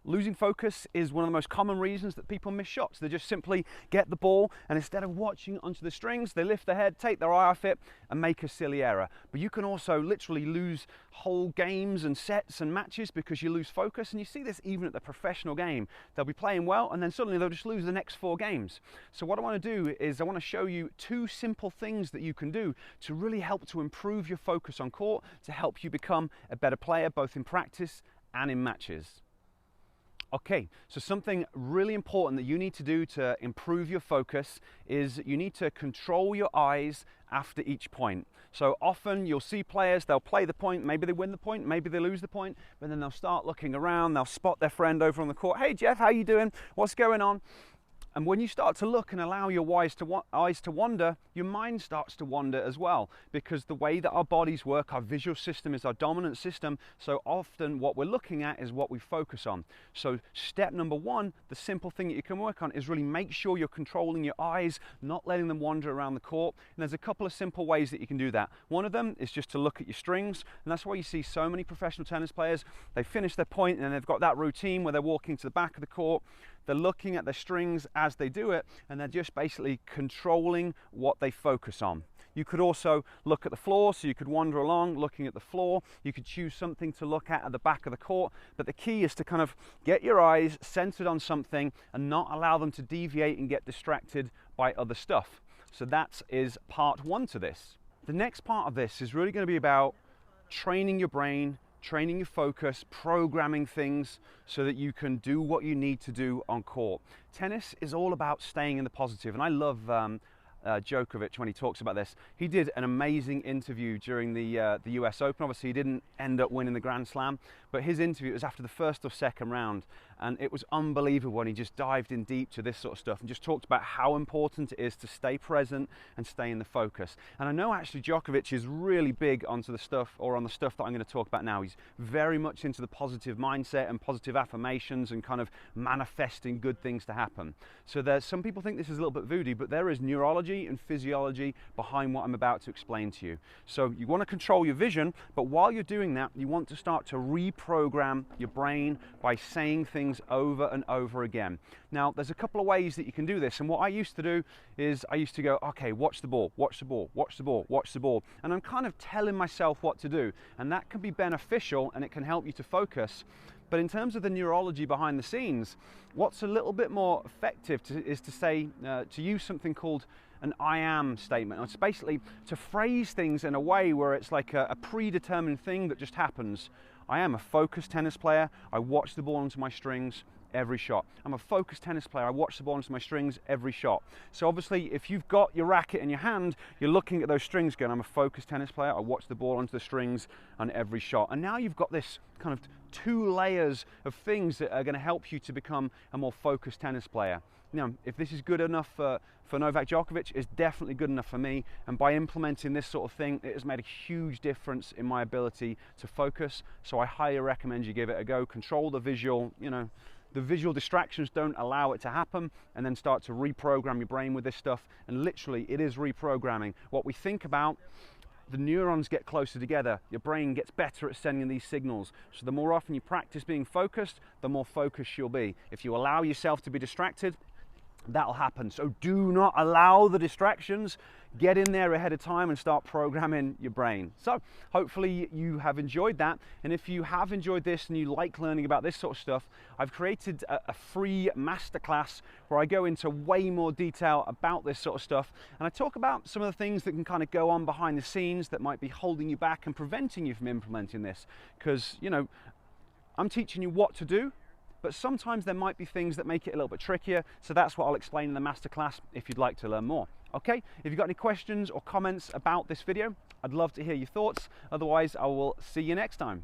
Losing focus is one of the most common reasons that people miss shots. They just simply get the ball, and instead of watching onto the strings, they lift their head, take their eye off it, and make a silly error. But you can also literally lose whole games and sets and matches because you lose focus, and you see this even at the professional game. They'll be playing well, and then suddenly they'll just lose the next 4 games. So what I want to do is I want to show you 2 simple things that you can do to really help to improve your focus on court, to help you become a better player, both in practice and in matches. Okay, so something really important that you need to do to improve your focus is you need to control your eyes after each point. So often you'll see players, they'll play the point, maybe they win the point, maybe they lose the point, but then they'll start looking around, they'll spot their friend over on the court. Hey Jeff, how you doing? What's going on? And when you start to look and allow your eyes to wander, your mind starts to wander as well, because the way that our bodies work, our visual system is our dominant system, so often what we're looking at is what we focus on. So step number 1, the simple thing that you can work on is really make sure you're controlling your eyes, not letting them wander around the court. And there's a couple of simple ways that you can do that. One of them is just to look at your strings, and that's why you see so many professional tennis players, they finish their point and they've got that routine where they're walking to the back of the court, they're looking at their strings as they do it, and they're just basically controlling what they focus on. You could also look at the floor, so you could wander along looking at the floor. You could choose something to look at the back of the court, but the key is to kind of get your eyes centered on something and not allow them to deviate and get distracted by other stuff. So that is part 1 to this. The next part of this is really going to be about training your brain, training your focus, programming things so that you can do what you need to do on court. Tennis is all about staying in the positive, and I love Djokovic when he talks about this. He did an amazing interview during the US Open. Obviously he didn't end up winning the Grand Slam, but his interview was after the first or second round, and it was unbelievable when he just dived in deep to this sort of stuff and just talked about how important it is to stay present and stay in the focus. And I know actually Djokovic is really big onto the stuff, or on the stuff that I'm going to talk about now. He's very much into the positive mindset and positive affirmations and kind of manifesting good things to happen. So there's some people think this is a little bit voodoo, but there is neurology and physiology behind what I'm about to explain to you. So you want to control your vision, but while you're doing that, you want to start to reprogram your brain by saying things over and over again. Now, there's a couple of ways that you can do this, and what I used to do is I used to go, okay, watch the ball, watch the ball, watch the ball, watch the ball, and I'm kind of telling myself what to do, and that can be beneficial and it can help you to focus. But in terms of the neurology behind the scenes, what's a little bit more effective is to say, to use something called an I am statement. It's basically to phrase things in a way where it's like a predetermined thing that just happens. I am a focused tennis player. I watch the ball onto my strings every shot. I'm a focused tennis player. I watch the ball onto my strings every shot. So obviously, if you've got your racket in your hand, you're looking at those strings going, I'm a focused tennis player. I watch the ball onto the strings on every shot. And now you've got this kind of 2 layers of things that are going to help you to become a more focused tennis player. Now, if this is good enough for Novak Djokovic, it's definitely good enough for me. And by implementing this sort of thing, it has made a huge difference in my ability to focus. So I highly recommend you give it a go. Control the visual, the visual distractions, don't allow it to happen, and then start to reprogram your brain with this stuff. And literally, it is reprogramming. What we think about, the neurons get closer together. Your brain gets better at sending these signals. So the more often you practice being focused, the more focused you'll be. If you allow yourself to be distracted, that'll happen. So do not allow the distractions. Get in there ahead of time and start programming your brain. So hopefully you have enjoyed that, and if you have enjoyed this and you like learning about this sort of stuff, I've created a free masterclass where I go into way more detail about this sort of stuff, and I talk about some of the things that can kind of go on behind the scenes that might be holding you back and preventing you from implementing this, because I'm teaching you what to do, but sometimes there might be things that make it a little bit trickier, so that's what I'll explain in the masterclass if you'd like to learn more. Okay, if you've got any questions or comments about this video, I'd love to hear your thoughts. Otherwise, I will see you next time.